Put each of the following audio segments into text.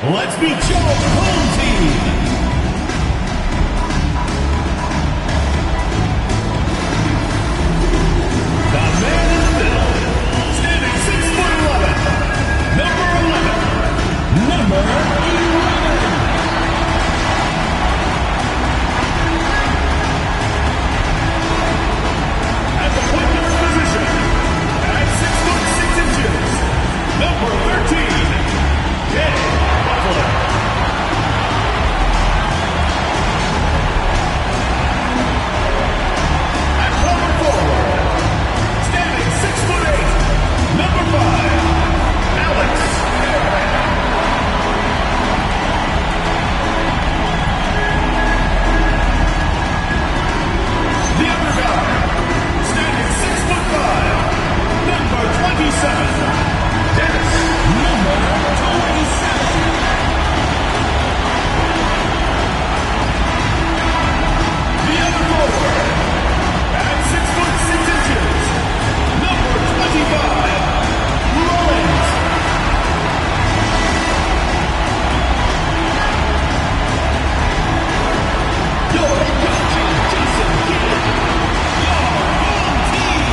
Let's meet your home team. The man in the middle, standing 6'11", number 11, number 11. At the point guard position, at 6'6", number 13, Buffalo. At power forward, standing 6'8", number 5, Alex. The other guard, standing 6'5", number 27, Dennis. Number 27. The other forward, at 6'6", number 25, Rollins. Your coach is Jason Kidd. Your home team.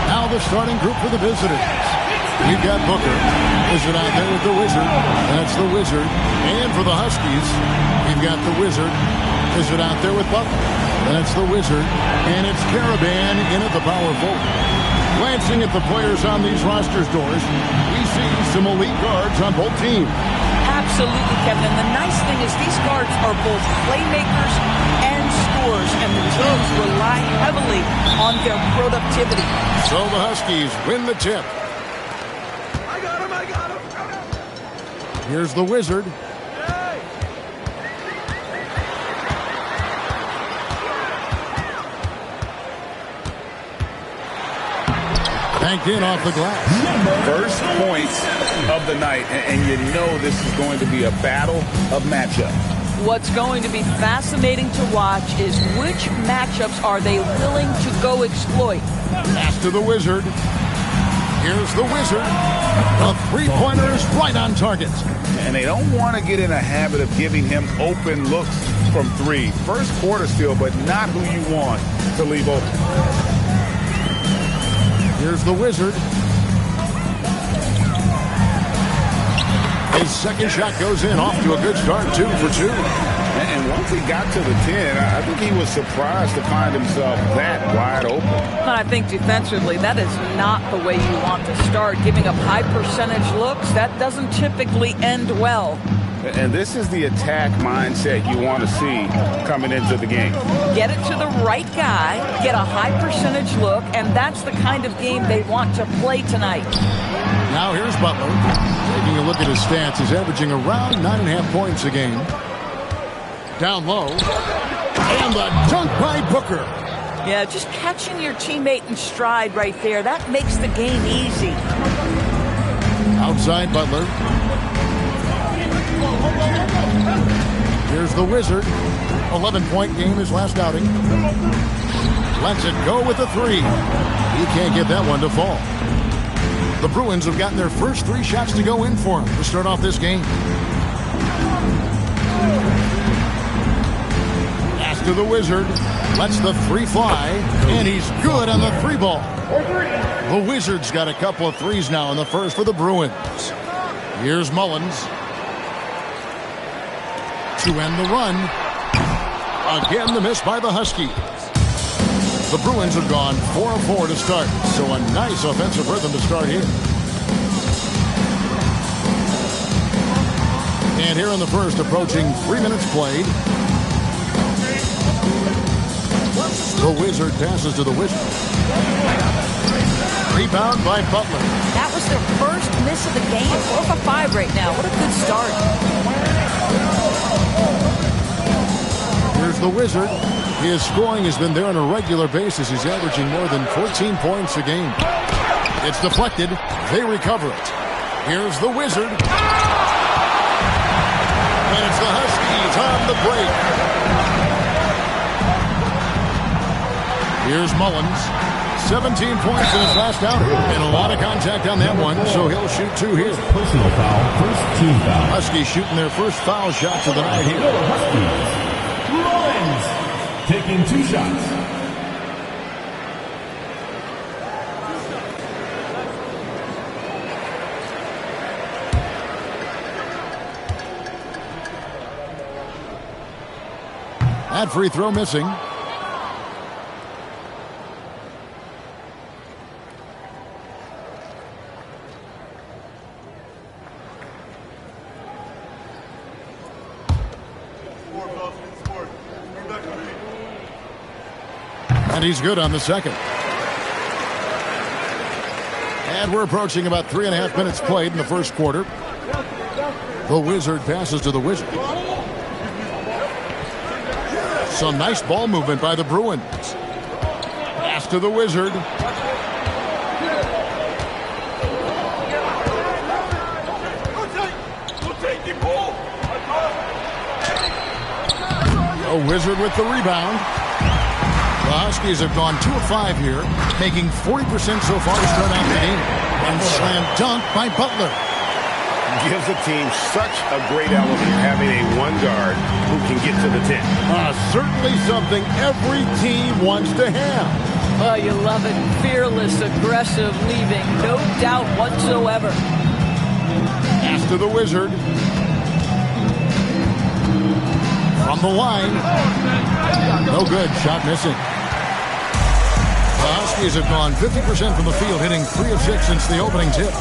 Now the starting group for the visitors. You've got Booker. Wizard out there with the Wizard. That's the Wizard. And for the Huskies, you've got the Wizard. Wizard out there with Butler. That's the Wizard. And it's Caravan in at the power forward. Glancing at the players on these rosters, doors, we see some elite guards on both teams. Absolutely, Kevin. And the nice thing is these guards are both playmakers and scorers, and the teams rely heavily on their productivity. So the Huskies win the tip. I got him. Here's the Wizard. Banked in off the glass. First points of the night, and you know this is going to be a battle of matchups. What's going to be fascinating to watch is which matchups are they willing to go exploit. Pass to the Wizard. Here's the Wizard. The three-pointer is right on target. And they don't want to get in a habit of giving him open looks from three. First quarter still, but not who you want to leave open. Here's the Wizard. His second shot goes in, off to a good start, 2 for 2. And once he got to the 10, I think he was surprised to find himself that wide open. And I think defensively, that is not the way you want to start. Giving up high percentage looks, that doesn't typically end well. And this is the attack mindset you want to see coming into the game. Get it to the right guy, get a high percentage look, and that's the kind of game they want to play tonight. Now here's Butler. Taking a look at his stats, he's averaging around 9.5 points a game. Down low. And the dunk by Booker. Yeah, just catching your teammate in stride right there, that makes the game easy. Outside Butler. Here's the Wizard. 11-point game his last outing. Lets it go with a three. He can't get that one to fall. The Bruins have gotten their first 3 shots to go in for him to start off this game. Pass to the Wizard. Lets the 3 fly. And he's good on the 3 ball. The Wizards got a couple of threes now in the first for the Bruins. Here's Mullins. To end the run. Again, the miss by the Huskies. The Bruins have gone 4 of 4 to start, so a nice offensive rhythm to start here. And here in the first, approaching 3 minutes played. The Wizard passes to the Wizard. Rebound by Butler. That was their first miss of the game. 4 for 5 right now. What a good start. Here's the Wizard. His scoring has been there on a regular basis. He's averaging more than 14 points a game. It's deflected. They recover it. Here's the Wizard. And it's the Huskies on the break. Here's Mullins. 17 points in his last outing. And a lot of contact on that one, so he'll shoot 2 here. Personal foul, first team foul. Huskies shooting their first foul shots of the night here. Mullins taking 2 shots. That free throw missing. And he's good on the second. And we're approaching about 3.5 minutes played in the first quarter. The Wizard passes to the Wizard. Some nice ball movement by the Bruins. Pass to the Wizard. A Wizard with the rebound. The Huskies have gone 2 of 5 here, making 40% so far to start out the game. And slam dunk by Butler. Gives the team such a great element having a one guard who can get to the 10. Certainly something every team wants to have. Oh, you love it. Fearless, aggressive, leaving. No doubt whatsoever. Pass to the Wizard. From the line. No good. Shot missing. The Huskies have gone 50% from the field, hitting 3 of 6 since the opening tip.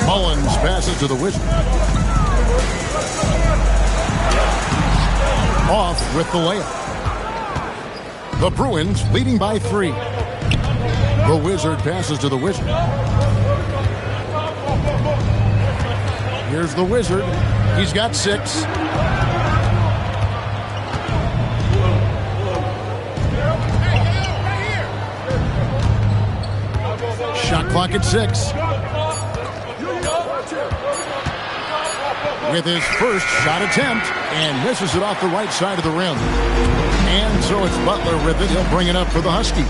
Mullins passes to the Wizard. Off with the layup. The Bruins leading by 3. The Wizard passes to the Wizard. Here's the Wizard. He's got 6. Shot clock at 6. With his first shot attempt, and misses it off the right side of the rim. And so it's Butler with it. He'll bring it up for the Huskies.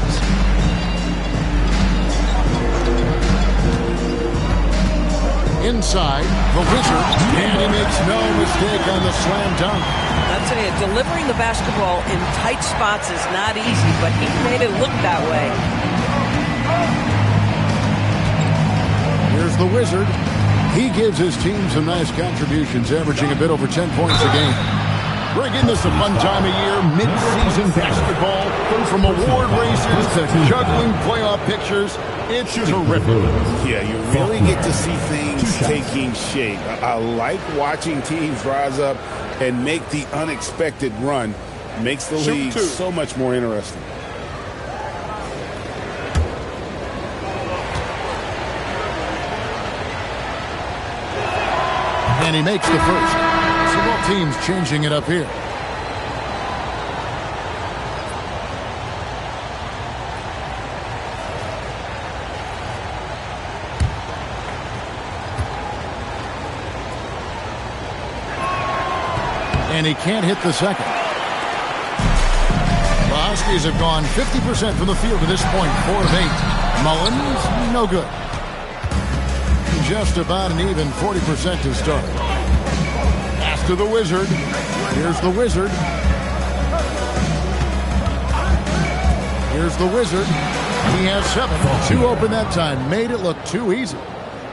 Inside, the Wizard, and he makes no mistake on the slam dunk. I'll tell you, delivering the basketball in tight spots is not easy, but he made it look that way. Here's the Wizard. He gives his team some nice contributions, averaging a bit over 10 points a game. Bringing this a fun time of year, mid-season basketball, from award races to juggling playoff pictures. It's terrific. Yeah, you really get to see things taking shape. I like watching teams rise up and make the unexpected run. Makes the league so much more interesting. And he makes the first. So both teams changing it up here. And he can't hit the second. The Huskies have gone 50% from the field to this point, 4 of 8. Mullins, no good. Just about an even 40% to start. Pass to the Wizard. Here's the Wizard. Here's the Wizard. He has 7. 2 open that time. Made it look too easy.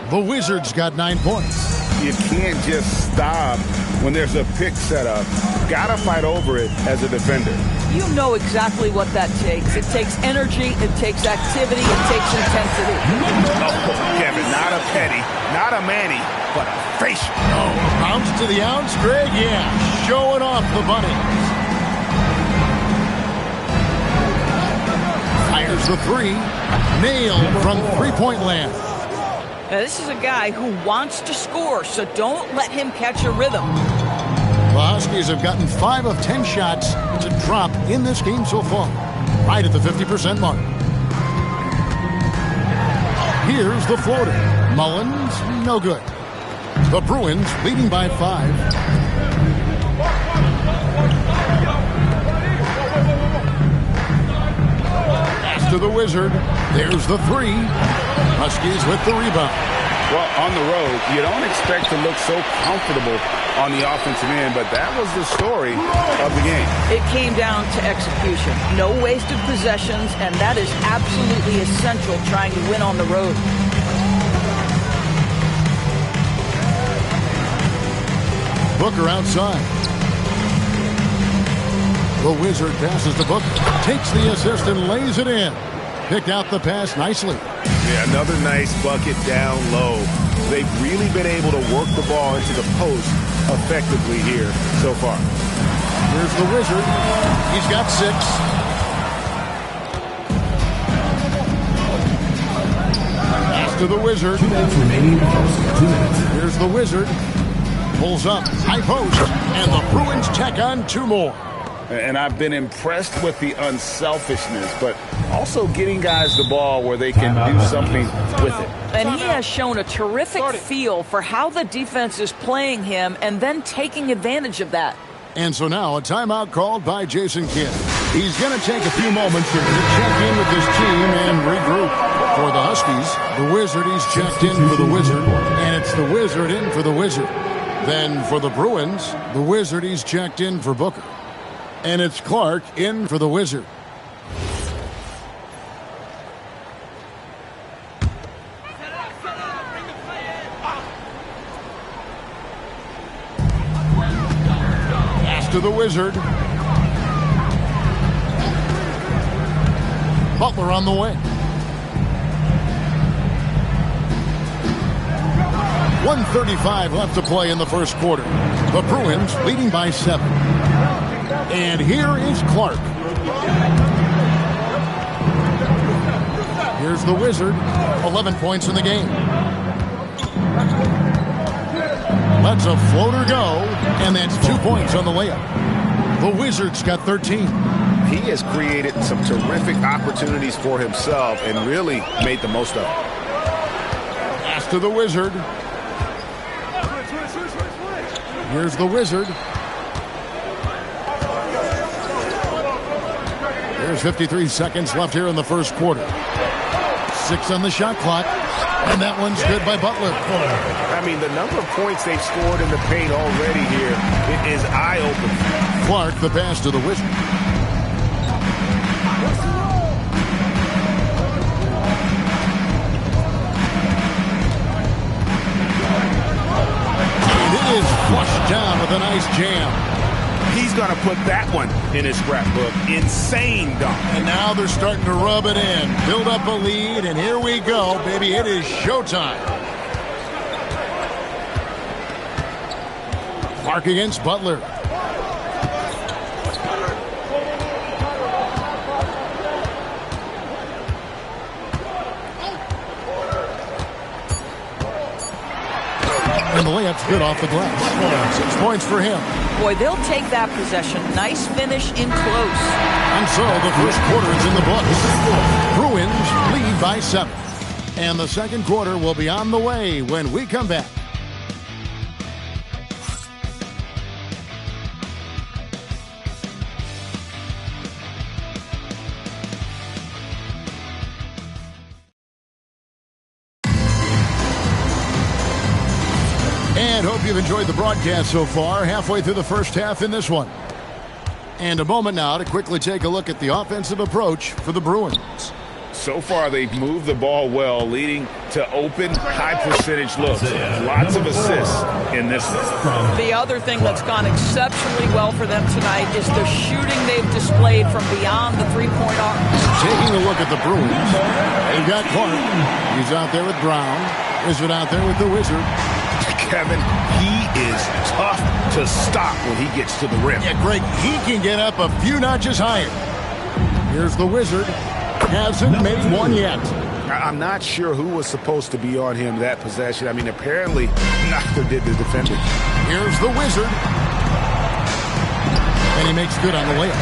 The Wizard's got 9 points. You can't just stop when there's a pick set up. Gotta fight over it as a defender. You know exactly what that takes. It takes energy, it takes activity, it takes intensity. Oh, Kevin, not a Petty, not a Manny, but a facial. Oh, bounce to the ounce, Greg? Yeah, showing off the bunny. Fires the 3. Nailed from three-point land. Now, this is a guy who wants to score, so don't let him catch a rhythm. The Huskies have gotten 5 of 10 shots to drop in this game so far, right at the 50% mark. Here's the floater. Mullins, no good. The Bruins leading by 5. to the Wizard. There's the three. Huskies with the rebound. Well, on the road, you don't expect to look so comfortable on the offensive end, but that was the story of the game. It came down to execution. No wasted possessions, and that is absolutely essential trying to win on the road. Booker outside. The Wizard passes to Booker. Takes the assist and lays it in. Picked out the pass nicely. Yeah, another nice bucket down low. They've really been able to work the ball into the post effectively here so far. Here's the Wizard. He's got 6. Pass to the Wizard. 2 minutes remaining. 2 minutes. Here's the Wizard. Pulls up. High post. And the Bruins tack on 2 more. And I've been impressed with the unselfishness, but also getting guys the ball where they can do something with it. And he has shown a terrific feel for how the defense is playing him and then taking advantage of that. And so now a timeout called by Jason Kidd. He's going to take a few moments here to check in with his team and regroup. For the Huskies, the Wizard, he's checked in for the Wizard, and it's the Wizard in for the Wizard. Then for the Bruins, the Wizard, he's checked in for Booker. And it's Clark in for the Wizard. Pass to the Wizard. Butler on the way. 1:35 left to play in the first quarter. The Bruins leading by 7. And here is Clark. Here's the Wizard. 11 points in the game. Lets a floater go, and that's 2 points on the layup. The Wizards got 13. He has created some terrific opportunities for himself and really made the most of it. Pass to the Wizard. Here's the Wizard. There's 53 seconds left here in the first quarter. 6 on the shot clock. And that one's good by Butler. I mean, the number of points they've scored in the paint already here, it is eye-opening. Clark, the pass to the Wizard. And it is flushed down with a nice jam. He's going to put that one in his scrapbook. Insane dunk. And now they're starting to rub it in. Build up a lead, and here we go, baby. It is showtime. Clark against Butler. And the layup's good off the glass. 6 points for him. Boy, they'll take that possession. Nice finish in close. And so the first quarter is in the books. Bruins lead by 7. And the second quarter will be on the way when we come back. And hope you've enjoyed the broadcast so far. Halfway through the first half in this one. And a moment now to quickly take a look at the offensive approach for the Bruins. So far, they've moved the ball well, leading to open, high-percentage looks. Lots of assists in this one. The other thing that's gone exceptionally well for them tonight is the shooting they've displayed from beyond the three-point arc. Taking a look at the Bruins, they've got Clark. He's out there with Brown. Wizard out there with the Wizard. Kevin, he is tough to stop when he gets to the rim. Yeah, Greg, he can get up a few notches higher. Here's the Wizard. Hasn't made one yet. I'm not sure who was supposed to be on him that possession. I mean, apparently, neither did the defender. Here's the Wizard. And he makes good on the layup.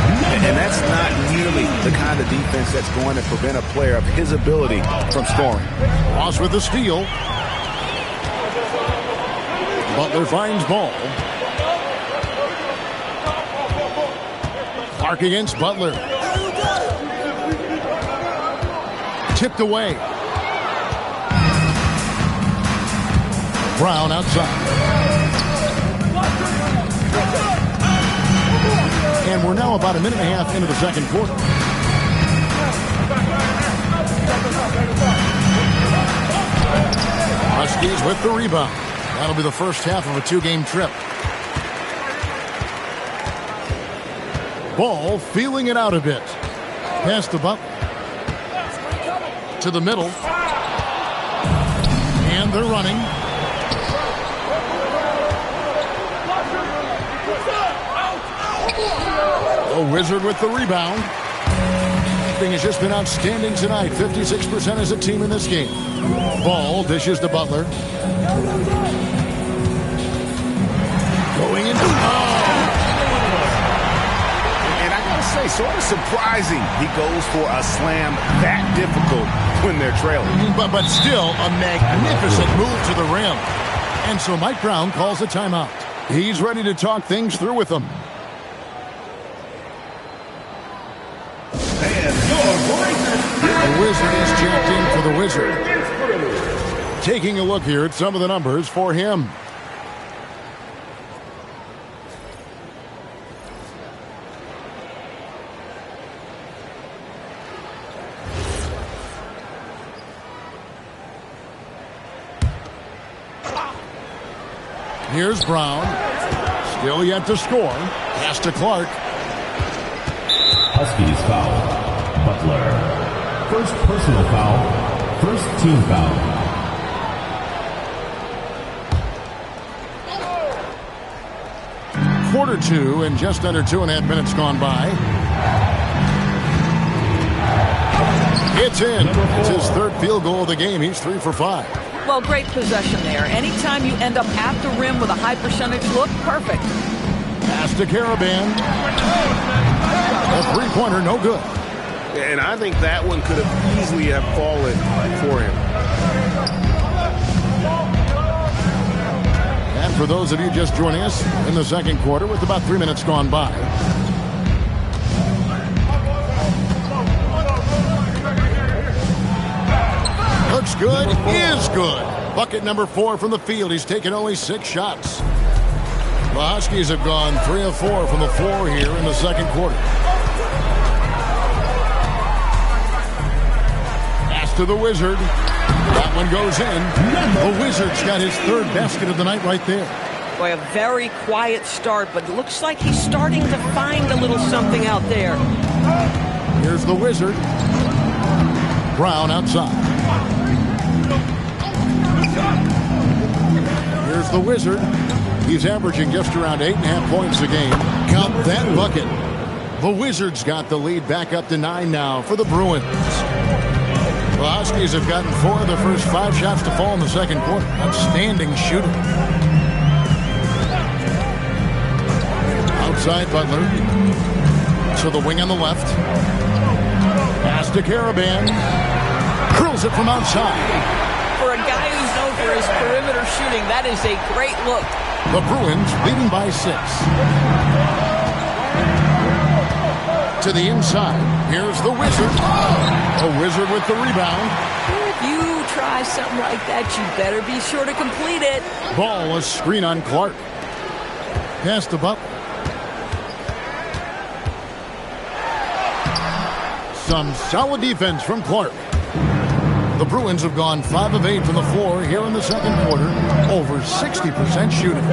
And that's not nearly the kind of defense that's going to prevent a player of his ability from scoring. Ross with the steal. Butler finds ball. Clark against Butler. Tipped away. Brown outside. And we're now about a minute and a half into the second quarter. Huskies with the rebound. That'll be the first half of a two-game trip. Ball feeling it out a bit. Pass the Butler. To the middle. And they're running. The Wizard with the rebound. Thing has just been outstanding tonight. 56% as a team in this game. Ball dishes to Butler. Going into... And I gotta say, sort of surprising he goes for a slam that difficult when they're trailing. But still a magnificent move to the rim. And so Mike Brown calls a timeout. He's ready to talk things through with them. The Wizard is checked in for the Wizard. Taking a look here at some of the numbers for him. Here's Brown. Still yet to score. Pass to Clark. Huskies foul. Butler. First personal foul. First team foul. Quarter two and just under 2.5 minutes gone by. It's in. It's his third field goal of the game. He's 3 for 5. Well, great possession there. Anytime you end up at the rim with a high percentage look, perfect. Pass to Caravan. A three-pointer, no good. And I think that one could have easily have fallen for him. And for those of you just joining us in the second quarter with about 3 minutes gone by. Looks good, is good. Bucket number 4 from the field. He's taken only 6 shots. The Huskies have gone 3 of 4 from the floor here in the second quarter. Pass to the Wizard. That one goes in. The Wizard's got his third basket of the night right there. Boy, a very quiet start, but it looks like he's starting to find a little something out there. Here's the Wizard. Brown outside. Here's the Wizard. He's averaging just around 8.5 points a game. Count that bucket. The Wizards got the lead back up to 9 now for the Bruins. The Huskies have gotten 4 of their first 5 shots to fall in the second quarter. Outstanding shooting. Outside Butler. To the wing on the left. Pass to Caravan. Curls it from outside. For a guy who's known for his perimeter shooting, that is a great look. The Bruins leading by 6. To the inside. Here's the Wizard. The Wizard with the rebound. If you try something like that, you better be sure to complete it. Ball, a screen on Clark. Pass to Butler. Some solid defense from Clark. The Bruins have gone 5 of 8 from the floor here in the second quarter. Over 60% shooting.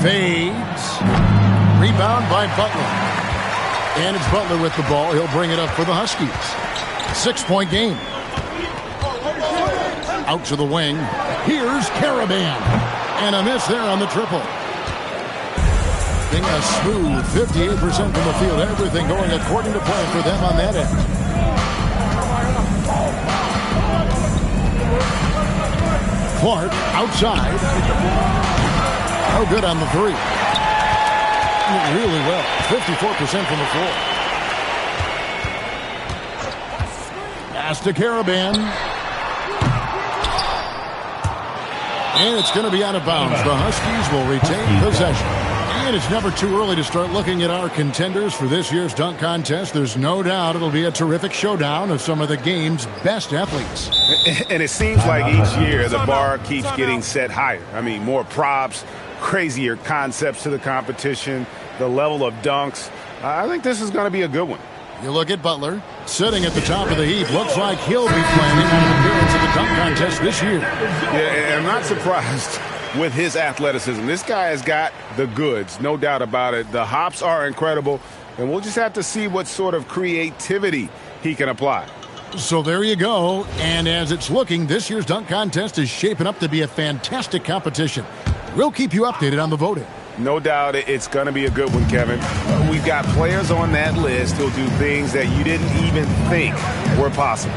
Fades. Rebound by Butler. And it's Butler with the ball. He'll bring it up for the Huskies. 6-point game. Out to the wing. Here's Caravan. And a miss there on the triple. A smooth 58% from the field. Everything going according to plan for them on that end. Clark outside. Oh, good on the 3. Really well. 54% from the floor. Pass to Caravan. And it's going to be out of bounds. The Huskies will retain possession. And it's never too early to start looking at our contenders for this year's dunk contest. There's no doubt it'll be a terrific showdown of some of the game's best athletes. And it seems like each year the bar keeps getting set higher. I mean, more props, crazier concepts to the competition, the level of dunks. I think this is going to be a good one. You look at Butler, sitting at the top of the heap. Looks like he'll be planning on an appearance at the dunk contest this year. Yeah, I'm not surprised with his athleticism. This guy has got the goods, no doubt about it. The hops are incredible, and we'll just have to see what sort of creativity he can apply. So there you go. And as it's looking, this year's dunk contest is shaping up to be a fantastic competition. We'll keep you updated on the voting. No doubt it's going to be a good one, Kevin. We've got players on that list who'll do things that you didn't even think were possible.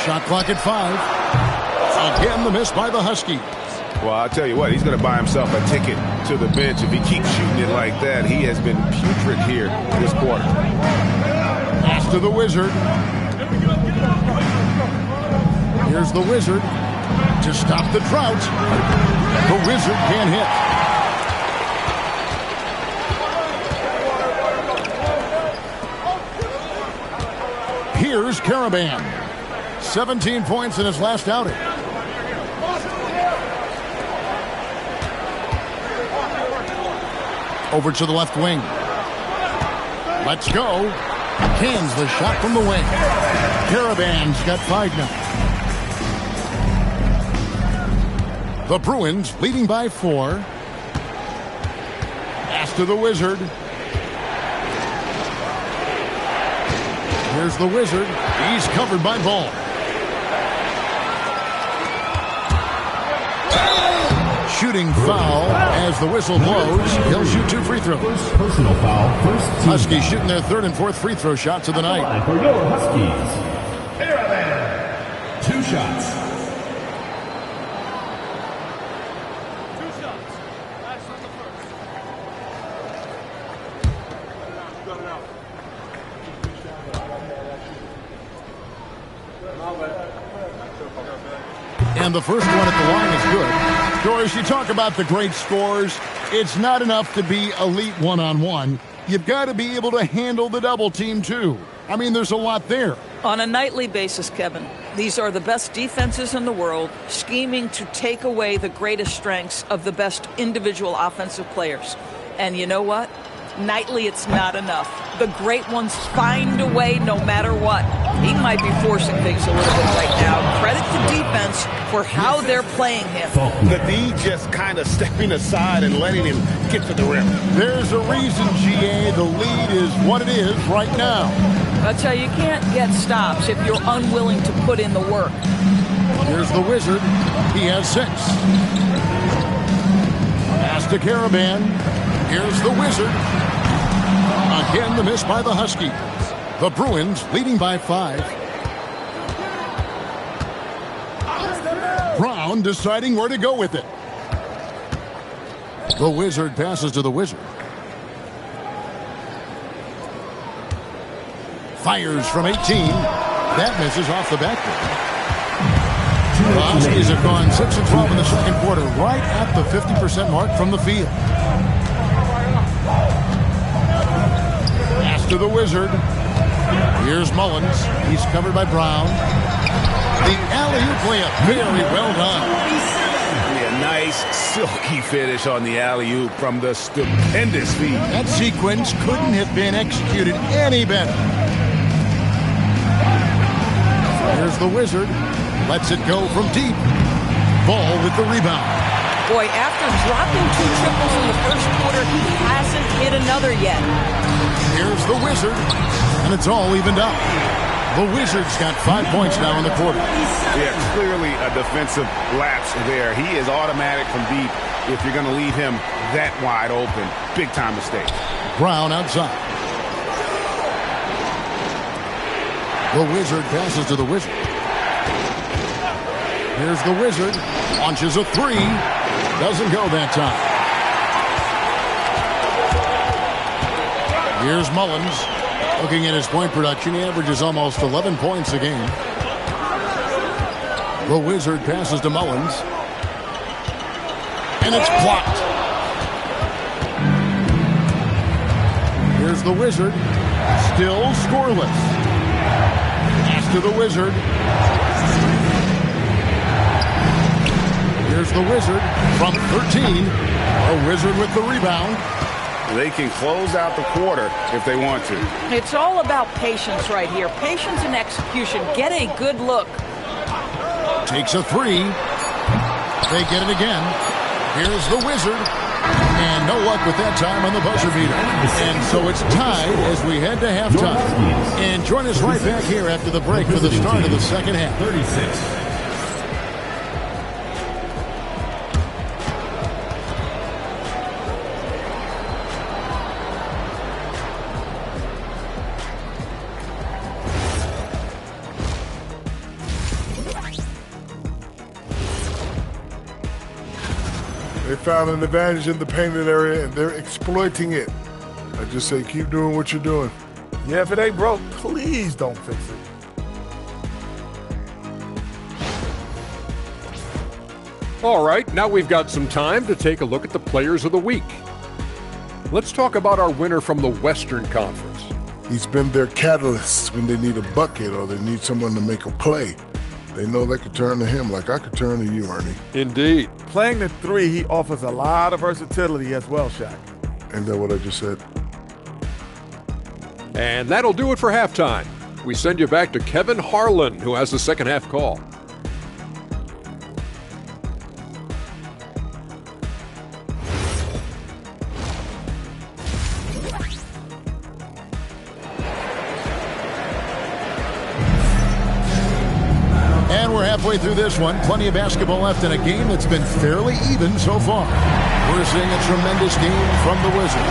Shot clock at 5. Again, the miss by the Huskies. Well, I'll tell you what, he's going to buy himself a ticket to the bench if he keeps shooting it like that. He has been putrid here this quarter. Pass to the Wizard. Here's the Wizard to stop the drought. The Wizard can't hit. Here's Caravan. 17 points in his last outing. Over to the left wing. Let's go. Cans the shot from the wing. Caravan's got 5 now. The Bruins leading by 4. Pass to the Wizard. Here's the Wizard. He's covered by Ball. Shooting foul as the whistle blows. He'll shoot 2 free throws. First personal foul. First team Huskies foul. shooting their 3rd and 4th free throw shots of the night. Line for your Huskies. 2 shots. And the first one at the line is good. Doris, you talk about the great scores. It's not enough to be elite one-on-one. You've got to be able to handle the double team, too. I mean, there's a lot there. On a nightly basis, Kevin, these are the best defenses in the world, scheming to take away the greatest strengths of the best individual offensive players. And you know what? Nightly, it's not enough. The great ones find a way no matter what. He might be forcing things a little bit right now. Credit to defense for how they're playing him. The D just kind of stepping aside and letting him get to the rim. There's a reason, GA, the lead is what it is right now. That's how you can't get stops if you're unwilling to put in the work. Here's the Wizard. He has 6. Pass to Caravan. Here's the Wizard. Again, the miss by the Huskies. The Bruins leading by 5. Brown deciding where to go with it. The Wizard passes to the Wizard. Fires from 18. That misses off the backboard. The Huskies have gone 6 of 12 in the second quarter, right at the 50% mark from the field. Pass to the Wizard. Here's Mullins. He's covered by Brown. The alley-oop layup. Very well done. Yeah, nice, silky finish on the alley-oop from the stupendous feed. That sequence couldn't have been executed any better. Here's the Wizard. Lets it go from deep. Ball with the rebound. Boy, after dropping 2 triples in the first quarter, he hasn't hit another yet. Here's the Wizard, and it's all evened up. The Wizard's got 5 points now in the quarter. Yeah, clearly a defensive lapse there. He is automatic from deep if you're going to leave him that wide open. Big-time mistake. Brown outside. The Wizard passes to the Wizard. Here's the Wizard. Launches a 3. Doesn't go that time. Here's Mullins. Looking at his point production, he averages almost 11 points a game. The Wizard passes to Mullins. And it's blocked. Here's the Wizard. Still scoreless. Pass to the Wizard. Here's the Wizard from 13. A Wizard with the rebound. They can close out the quarter if they want to. It's all about patience right here. Patience and execution. Get a good look. Takes a three. They get it again. Here's the Wizard. And no luck with that time on the buzzer beater. And so it's tied as we head to halftime. And join us right back here after the break for the start of the second half. 36. They found an advantage in the painted area, and they're exploiting it. I just say keep doing what you're doing. Yeah, if it ain't broke, please don't fix it. All right, now we've got some time to take a look at the players of the week. Let's talk about our winner from the Western Conference. He's been their catalyst when they need a bucket or they need someone to make a play. They know they could turn to him like I could turn to you, Ernie. Indeed. Playing the three, he offers a lot of versatility as well, Shaq. Ain't that what I just said? And that'll do it for halftime. We send you back to Kevin Harlan, who has the second half call. Halfway through this one, plenty of basketball left in a game that's been fairly even so far. We're seeing a tremendous game from the Wizard.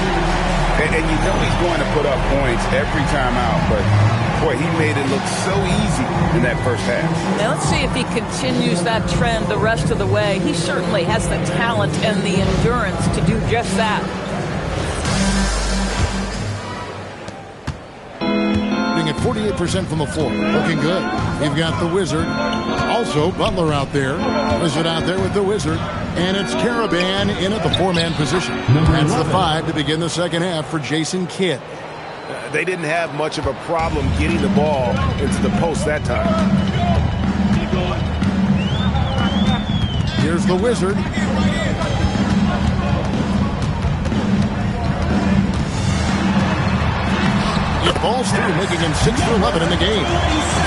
And you know he's going to put up points every time out, but boy, he made it look so easy in that first half. Now let's see if he continues that trend the rest of the way. He certainly has the talent and the endurance to do just that. At 48% from the floor. Looking good. You've got the Wizard. Also, Butler out there. Wizard out there with the Wizard. And it's Caravan in at the four-man position. That's the 5 to begin the second half for Jason Kidd. They didn't have much of a problem getting the ball into the post that time. Here's the Wizard. It falls through, making him 6 for 11 in the game.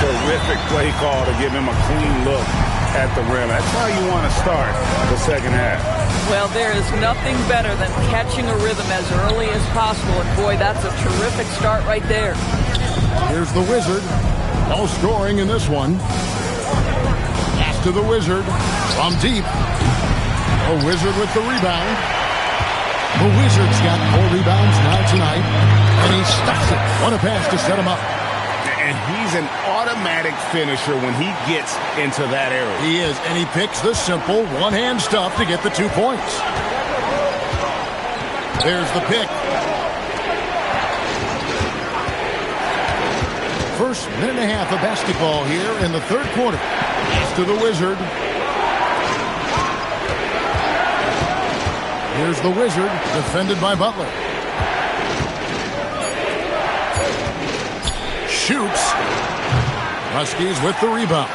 Terrific play call to give him a clean look at the rim. That's how you want to start the second half. Well, there is nothing better than catching a rhythm as early as possible. And boy, that's a terrific start right there. Here's the Wizard. No scoring in this one. Pass to the Wizard from deep. A Wizard with the rebound. The Wizard's got 4 rebounds now tonight. And he stuffs it. What a pass to set him up. And he's an automatic finisher when he gets into that area. He is, and he picks the simple one-hand stuff to get the 2 points. There's the pick. First minute and a half of basketball here in the third quarter. Pass to the Wizard. Here's the Wizard, defended by Butler. Shoots. Huskies with the rebound.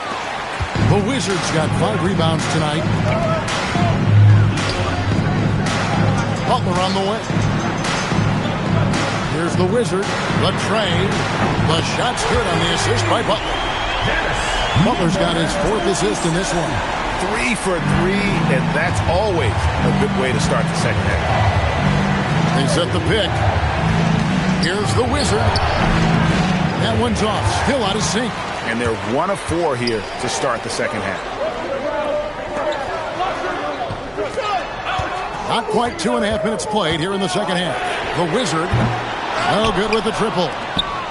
The Wizards got 5 rebounds tonight. Butler on the way. Here's the Wizard. The trade. The shot's good on the assist by Butler. Butler's got his 4th assist in this one. 3 for 3, and that's always a good way to start the second half. They set the pick. Here's the Wizard. That one's off, still out of sync. And they're 1 of 4 here to start the second half. Not quite 2.5 minutes played here in the second half. The Wizard, no good with the triple.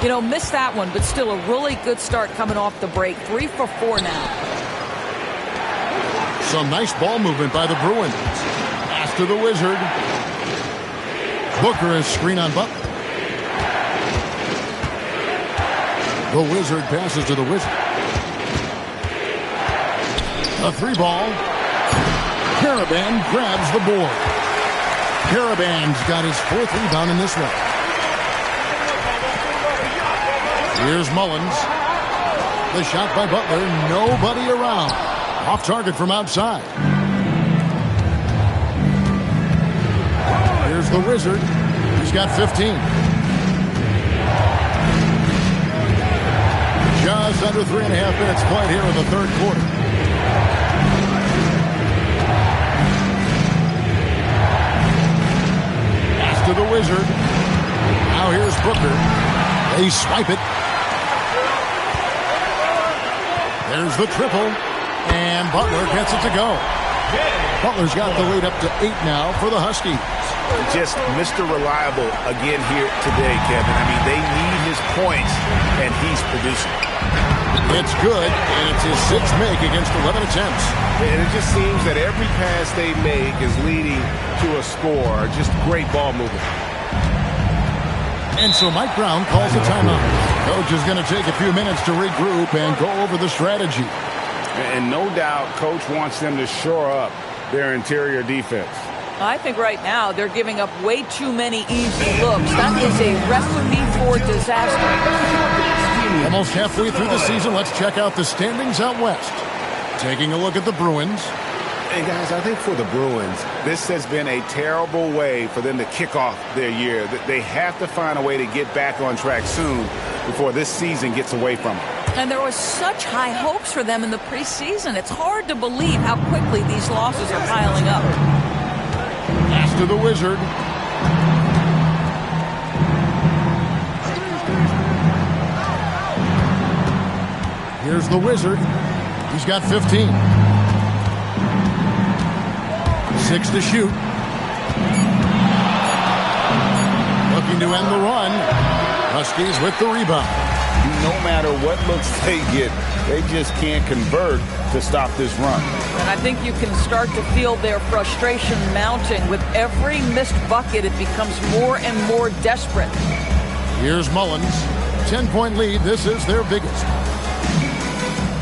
You know, missed that one, but still a really good start coming off the break. 3 for 4 now. Some nice ball movement by the Bruins. Pass to the Wizard. Booker is screen on Butler. The Wizard passes to the Wizard. A 3-ball. Caravan grabs the board. Caravan's got his 4th rebound in this one. Here's Mullins. The shot by Butler. Nobody around. Off target from outside. Here's the Wizard. He's got 15. Just under 3.5 minutes played here in the third quarter. Pass to the Wizard. Now here's Booker. They swipe it. There's the triple. And Butler gets it to go. Butler's got the lead up to 8 now for the Huskies. Just Mr. Reliable again here today, Kevin. I mean, they need his points, and he's producing. It's good, and it's his 6th make against 11 attempts. And it just seems that every pass they make is leading to a score. Just great ball movement. And so Mike Brown calls a timeout. Coach is going to take a few minutes to regroup and go over the strategy. And no doubt, Coach wants them to shore up their interior defense. I think right now they're giving up way too many easy looks. That is a recipe for disaster. Almost halfway through the season, let's check out the standings out west. Taking a look at the Bruins. And guys, I think for the Bruins, this has been a terrible way for them to kick off their year. They have to find a way to get back on track soon before this season gets away from them. And there was such high hopes for them in the preseason. It's hard to believe how quickly these losses are piling up. Pass to the Wizard. Here's the Wizard. He's got 15. 6 to shoot. Looking to end the run. Huskies with the rebound. No matter what looks they get, they just can't convert to stop this run. And I think you can start to feel their frustration mounting. With every missed bucket, it becomes more and more desperate. Here's Mullins. 10-point lead. This is their biggest.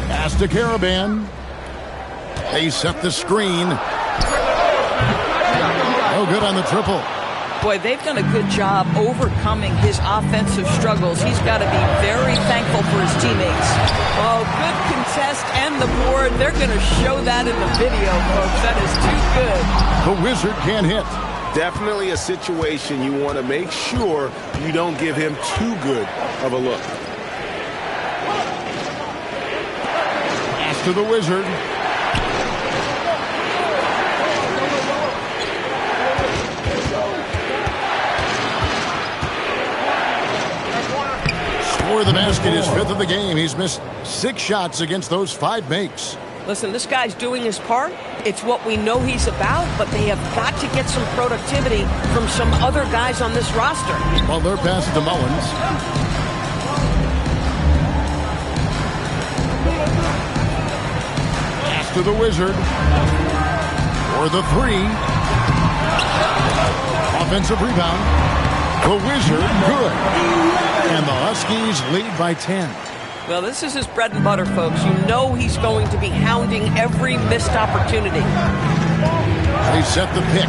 Pass to Caravan. They set the screen. No good on the triple. Boy, they've done a good job overcoming his offensive struggles. He's got to be very thankful for his teammates. Oh, good contest and the board. They're going to show that in the video, folks. That is too good. The Wizard can't hit. Definitely a situation you want to make sure you don't give him too good of a look. Pass to the Wizard. For the basket, his 5th of the game. He's missed 6 shots against those 5 makes. Listen, this guy's doing his part. It's what we know he's about, but they have got to get some productivity from some other guys on this roster. Well, they're passing to Mullins. Pass to the Wizard. For the 3. Offensive rebound. The Wizard, good. And the Huskies lead by 10. Well, this is his bread and butter, folks. You know he's going to be hounding every missed opportunity. They set the pick.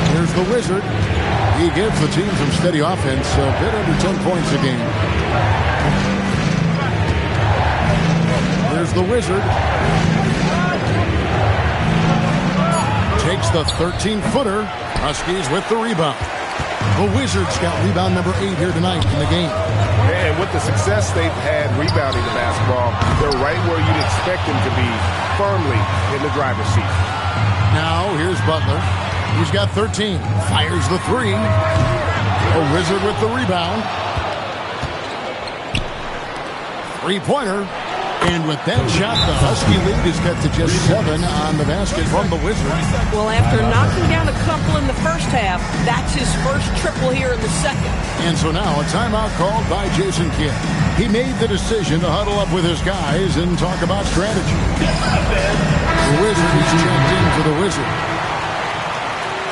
Here's the Wizard. He gives the team some steady offense, a bit under 10 points a game. Here's the Wizard. Takes the 13-footer. Huskies with the rebound. The Wizards got rebound number 8 here tonight in the game. And with the success they've had rebounding the basketball, they're right where you'd expect them to be, firmly in the driver's seat. Now, here's Butler. He's got 13. Fires the 3. The Wizard with the rebound. 3-pointer. And with that shot, the Husky lead is cut to just 7 on the basket from the Wizard. Well, after knocking down a couple in the first half, that's his first triple here in the second. And so now a timeout called by Jason Kidd. He made the decision to huddle up with his guys and talk about strategy. The Wizard is checked in for the Wizard.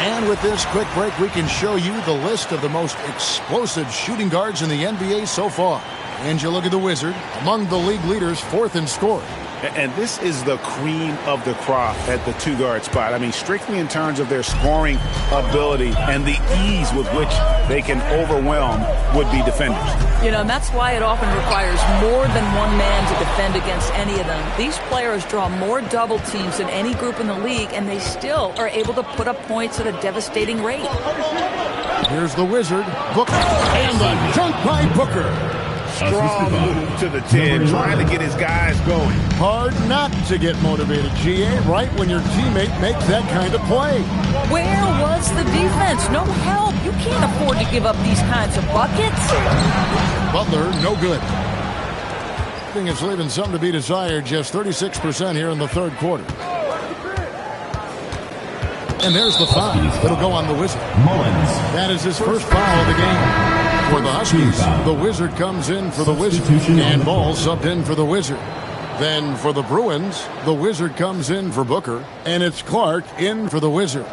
And with this quick break, we can show you the list of the most explosive shooting guards in the NBA so far. And you look at the Wizard, among the league leaders, 4th in scoring. And this is the cream of the crop at the two-guard spot. I mean, strictly in terms of their scoring ability and the ease with which they can overwhelm would-be defenders. You know, and that's why it often requires more than one man to defend against any of them. These players draw more double teams than any group in the league, and they still are able to put up points at a devastating rate. Here's the Wizard, Booker, and the dunk by Booker. Strong move to the 10, trying to get his guys going. Hard not to get motivated, GA, right when your teammate makes that kind of play. Where was the defense? No help. You can't afford to give up these kinds of buckets. Butler, no good. Thing is leaving something to be desired, just 36% here in the third quarter. And there's the foul. It'll go on the Wizard. Mullins. That is his first foul of the game. For the Huskies, the Wizard comes in for the Wizard. And Ball subbed in for the Wizard. Then for the Bruins, the Wizard comes in for Booker. And it's Clark in for the Wizard.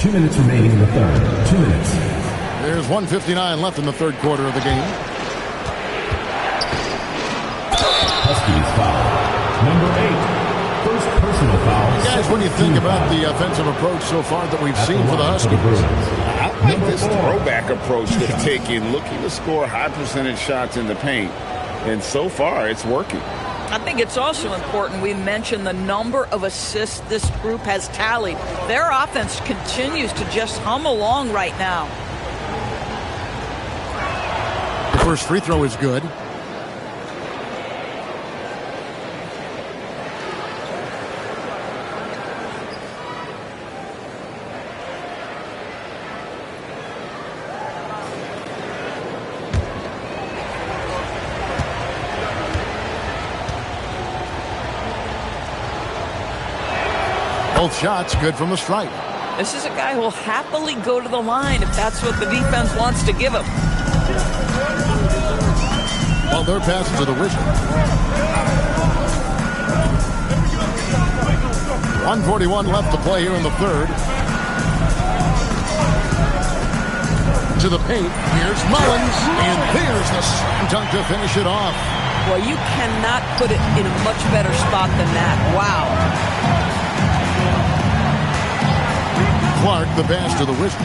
Two minutes remaining in the third. 2 minutes. There's 1:59 left in the third quarter of the game. Huskies foul. Number 8. First personal foul. Guys, what do you think about the offensive approach so far that we've seen for the Huskies? I like this throwback approach they're taking, looking to score high percentage shots in the paint. And so far, it's working. I think it's also important we mention the number of assists this group has tallied. Their offense continues to just hum along right now. The first free throw is good. Both shots good from the stripe. This is a guy who will happily go to the line if that's what the defense wants to give him. Well, they're passing to the Wizard. 1:41 left to play here in the third. To the paint. Here's Mullins. And there's the slam dunk to finish it off. Well, you cannot put it in a much better spot than that. Wow. Clark, the pass to the Wizard.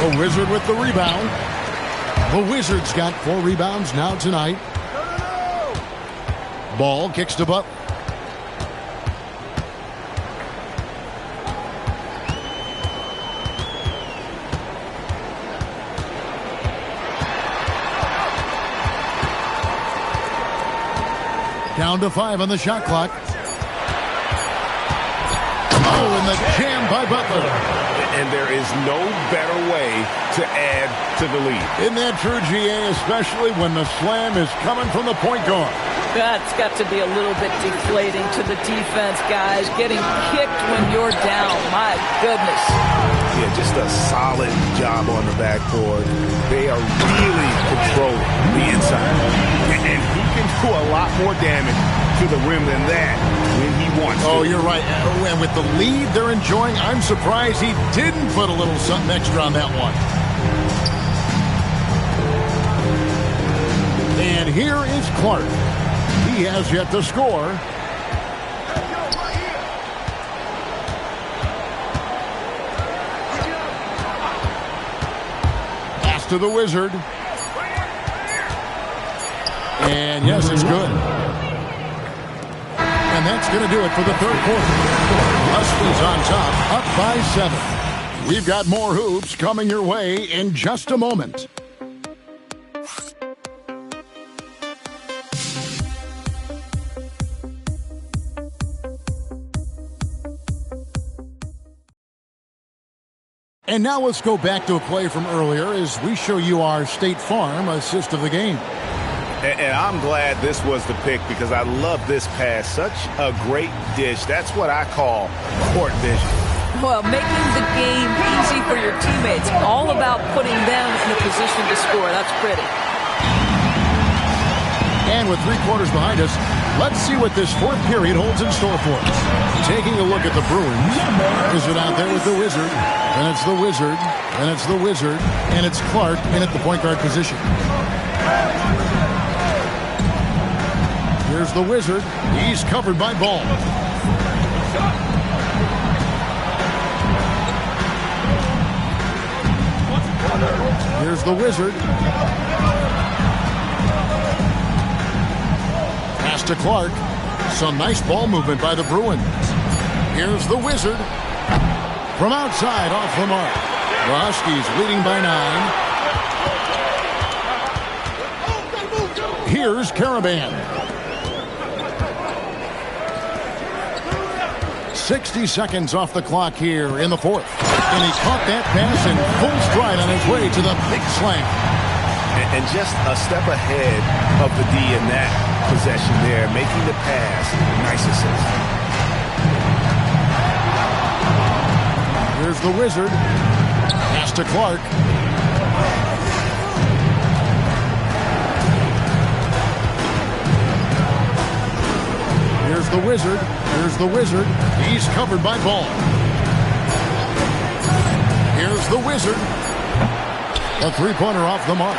The Wizard with the rebound. The Wizards got 4 rebounds now tonight. Ball kicks to Butler. Down to 5 on the shot clock. Oh, and the jam by Butler. And there is no better way to add to the lead. Isn't that true, GA, especially when the slam is coming from the point guard? That's got to be a little bit deflating to the defense, guys. Getting kicked when you're down. My goodness. Yeah, just a solid job on the backboard. They are really controlling the inside. And he can do a lot more damage to the rim than that when he wants to. Oh, you're right. And with the lead they're enjoying, I'm surprised he didn't put a little something extra on that one. And here is Clark. He has yet to score. Pass to the Wizard. And yes, it's good. And that's going to do it for the third quarter. Huskies on top, up by 7. We've got more hoops coming your way in just a moment. And now let's go back to a play from earlier as we show you our State Farm assist of the game. And I'm glad this was the pick because I love this pass. Such a great dish. That's what I call court vision. Well, making the game easy for your teammates. All about putting them in a position to score. That's pretty. And with 3 quarters behind us, Let's see what this fourth period holds in store for us. Taking a look at the Bruins. Wizard out there with the Wizard. And it's the Wizard. And it's the Wizard. And it's Clark in at the point guard position. Here's the Wizard. He's covered by Ball. Here's the Wizard. Pass to Clark. Some nice ball movement by the Bruins. Here's the Wizard. From outside, off the mark. The Huskies leading by 9. Here's Caravan. 60 seconds off the clock here in the fourth. And he caught that pass in full stride on his way to the big slam. And just a step ahead of the D in that possession there, making the pass. Nice assist. Here's the Wizard. Pass to Clark. Here's the Wizard. Here's the Wizard. He's covered by Ball. Here's the Wizard. A three-pointer off the mark.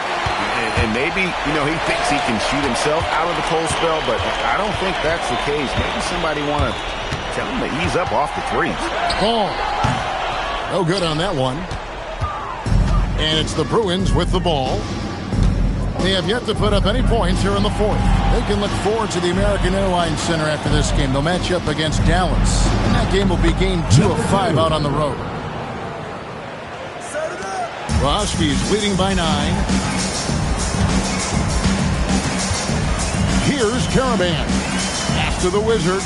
And maybe, he thinks he can shoot himself out of the cold spell, but I don't think that's the case. Maybe somebody want to tell him to ease up off the threes. Ball. No good on that one. And it's the Bruins with the ball. They have yet to put up any points here in the fourth. They can look forward to the American Airlines Center after this game. They'll match up against Dallas. And that game will be game 2 of 5 out on the road. The Huskies leading by 9. Here's Caravan. Pass to the Wizard.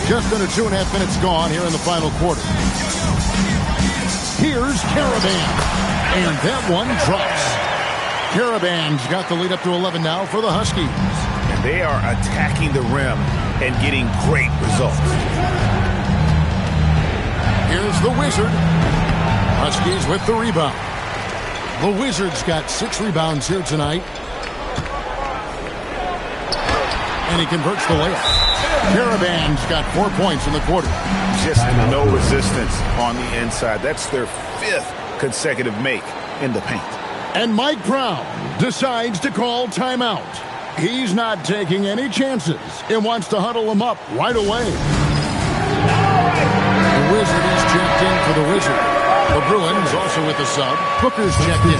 Just under 2.5 minutes gone here in the final quarter. Here's Caravan. And that one drops. Caravan's got the lead up to 11 now for the Huskies. And they are attacking the rim and getting great results. Here's the Wizard. Huskies with the rebound. The Wizards got 6 rebounds here tonight. And he converts the layup. Caravan's got 4 points in the quarter. Just no resistance on the inside. That's their 5th consecutive make in the paint. And Mike Brown decides to call timeout. He's not taking any chances and wants to huddle him up right away. The Wizard is checked in for the Wizard. The Bruins also with the sub. Booker's checked in.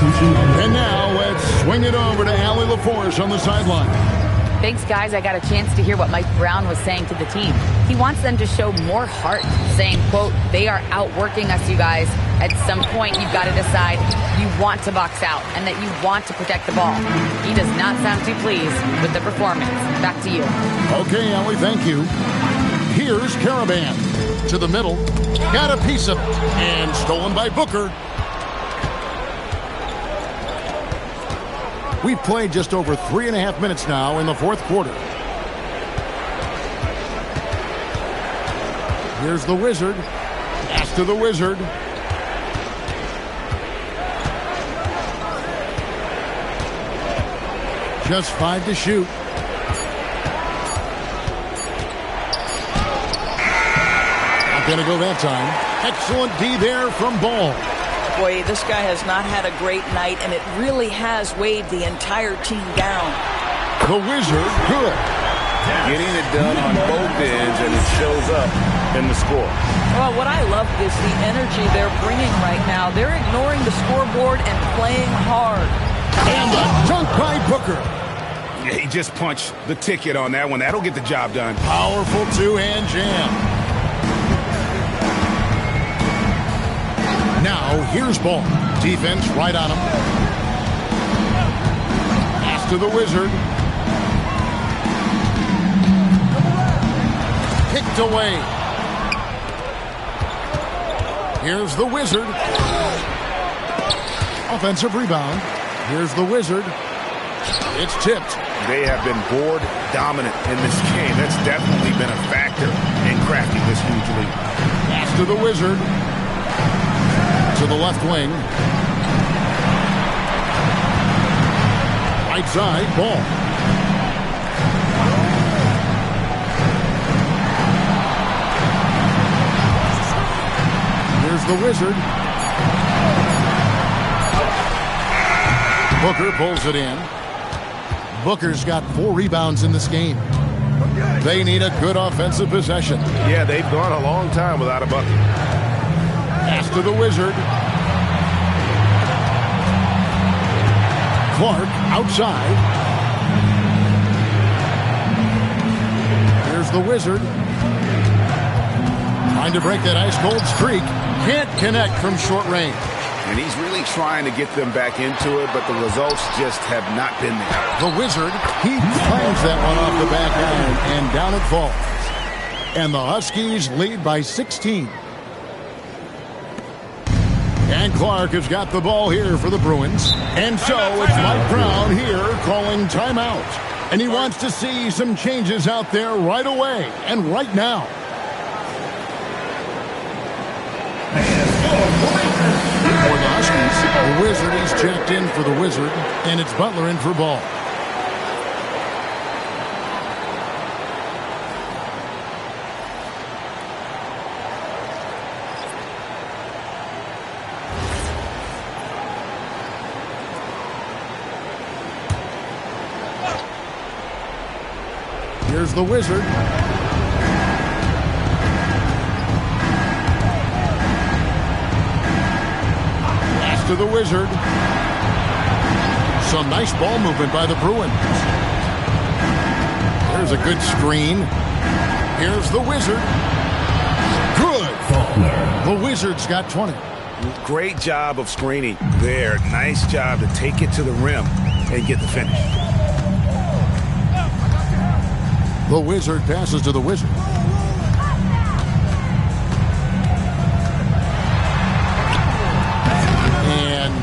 And now let's swing it over to Allie LaForce on the sideline. Thanks, guys. I got a chance to hear what Mike Brown was saying to the team. He wants them to show more heart, saying, quote, they are outworking us, you guys. At some point, you've got to decide you want to box out and that you want to protect the ball. He does not sound too pleased with the performance. Back to you. Okay, Allie, thank you. Here's Caravan to the middle. Got a piece of it. And stolen by Booker. We've played just over 3.5 minutes now in the fourth quarter. Here's the Wizard. Pass to the Wizard. Just 5 to shoot. Not going to go that time. Excellent D there from Ball. Boy, this guy has not had a great night, and it really has weighed the entire team down. The Wizard, good. Getting it done on both ends, and it shows up in the score. Well, what I love is the energy they're bringing right now. They're ignoring the scoreboard and playing hard. And a dunk by Booker. Yeah, he just punched the ticket on that one. That'll get the job done. Powerful two-hand jam. Now, here's Ball. Defense right on him. Pass to the Wizard. Kicked away. Here's the Wizard. Offensive rebound. Here's the Wizard. It's tipped. They have been board dominant in this game. That's definitely been a factor in crafting this huge lead. Pass to the Wizard. To the left wing. Right side, ball. Here's the Wizard. Booker pulls it in. Booker's got 4 rebounds in this game. They need a good offensive possession. Yeah, they've gone a long time without a bucket. Pass to the Wizard. Clark outside. Here's the Wizard. Trying to break that ice-cold streak. Can't connect from short range. And he's really trying to get them back into it, but the results just have not been there. The Wizard, he slams that one off the back iron, and down it falls. And the Huskies lead by 16. And Clark has got the ball here for the Bruins. And so it's Mike Brown here calling timeout. And he wants to see some changes out there right away and right now. For the Huskies, the Wizard is checked in for the Wizard, and it's Butler in for ball. Here's the Wizard. To the Wizard. Some nice ball movement by the Bruins. There's a good screen. Here's the Wizard. Good. The Wizard's got 20. Great job of screening there. Nice job to take it to the rim and get the finish. The Wizard passes to the Wizard.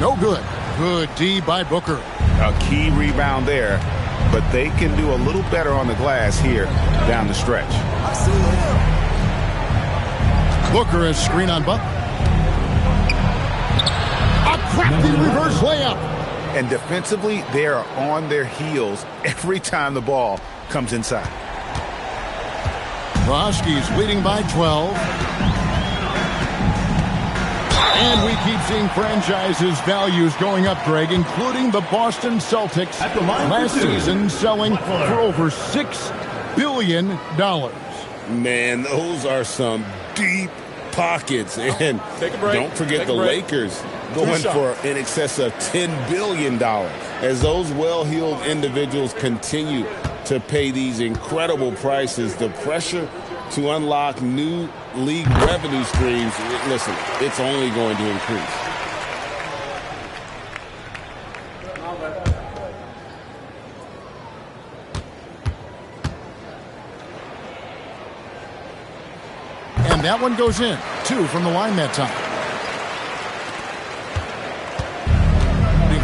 No good. Good D by Booker. A key rebound there, but they can do a little better on the glass here down the stretch. Booker is screen on Butler. A crafty reverse layup. And defensively, they are on their heels every time the ball comes inside. The Huskies leading by 12. And we keep seeing franchises' values going up, Greg, including the Boston Celtics last season selling for over $6 billion. Man, those are some deep pockets. And don't forget the Lakers going for in excess of $10 billion as those well-heeled individuals continue to pay these incredible prices. The pressure to unlock new league revenue streams, listen, it's only going to increase. And that one goes in. 2 from the line that time.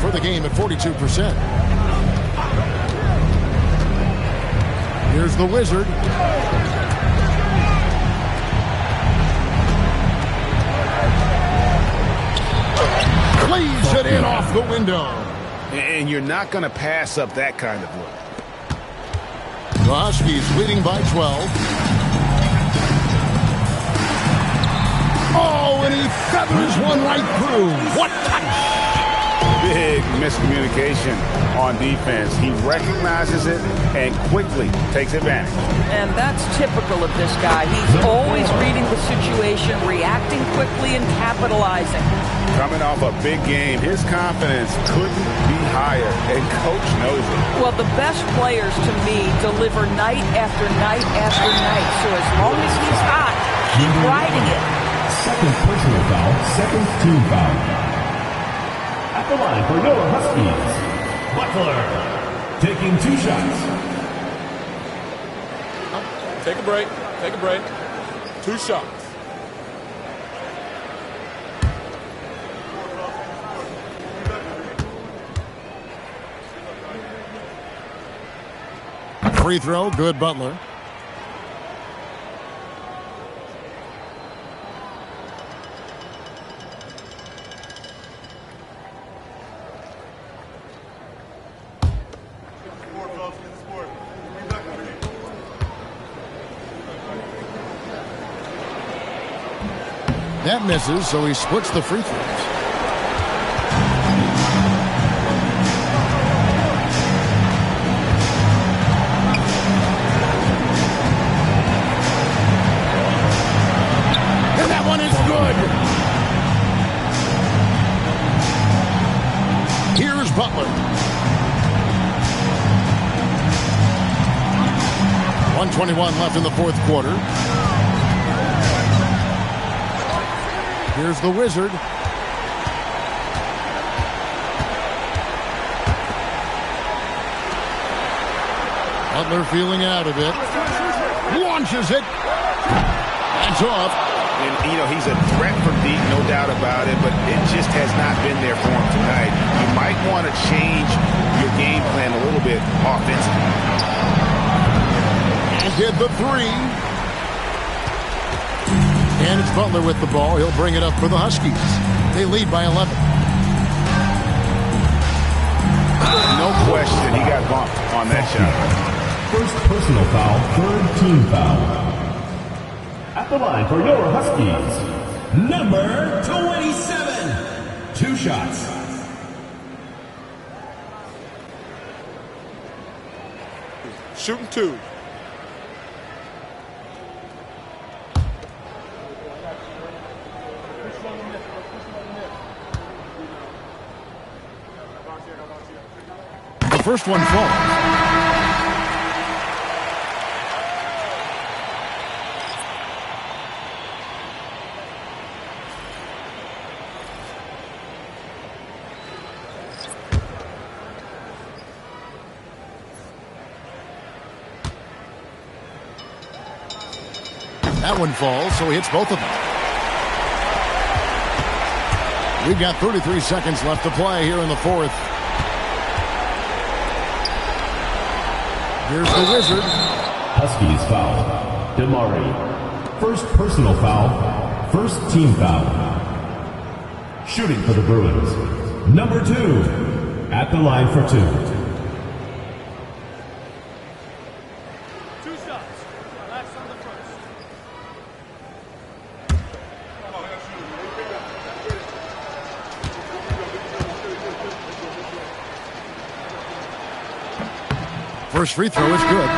For the game at 42%. Here's the Wizard. Leaves it in off the window. And you're not going to pass up that kind of look. The Huskies leading by 12. Oh, and he feathers one right through. What touch! Big miscommunication on defense. He recognizes it and quickly takes advantage. And that's typical of this guy. He's always reading the situation, reacting quickly, and capitalizing. Coming off a big game, his confidence couldn't be higher, and Coach knows it. Well, the best players, to me, deliver night after night after night. So as long as he's hot, keep riding it. Second personal foul, second team foul. At the line for your Huskies, Butler, taking 2 shots. Take a break. Take a break. 2 shots. Free throw, good Butler. That misses, so he splits the free throws. And that one is good. Here's Butler. 1:21 left in the fourth quarter. Here's the Wizard. Butler feeling out of it. Launches it. That's off. And, you know, he's a threat from deep, no doubt about it, but it just has not been there for him tonight. You might want to change your game plan a little bit offensively. And hit the three. And it's Butler with the ball. He'll bring it up for the Huskies. They lead by 11. No question, he got bumped on that shot. First personal foul, third team foul. At the line for your Huskies, number 27. 2 shots. Shooting 2. The first one falls. That one falls, so he hits both of them. We've got 33 seconds left to play here in the fourth. Here's the Wizard. Huskies foul. Damari. First personal foul. First team foul. Shooting for the Bruins. Number 2. At the line for 2. 2 shots. Last on the first. First free throw is good.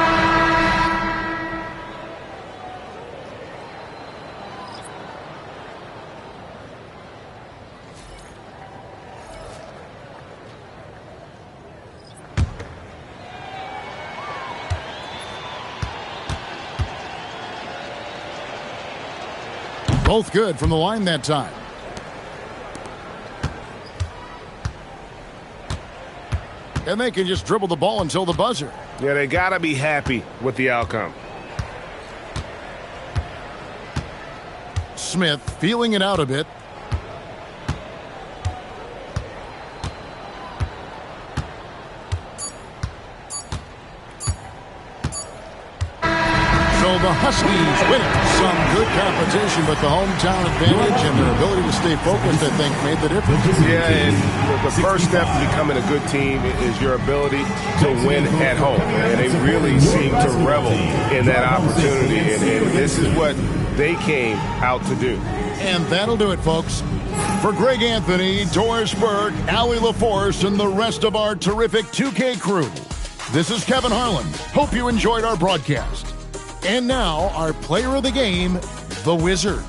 Both good from the line that time. And they can just dribble the ball until the buzzer. Yeah, they got to be happy with the outcome. Smith feeling it out a bit. So the Huskies win it. Some good competition, but the hometown advantage and their ability to stay focused, I think, made the difference. Yeah, and the first step to becoming a good team is your ability to win at home. And they really seem to revel in that opportunity. And this is what they came out to do. And that'll do it, folks. For Greg Anthony, Doris Burke, Allie LaForce, and the rest of our terrific 2K crew, this is Kevin Harlan. Hope you enjoyed our broadcast. And now, our player of the game, the Wizard.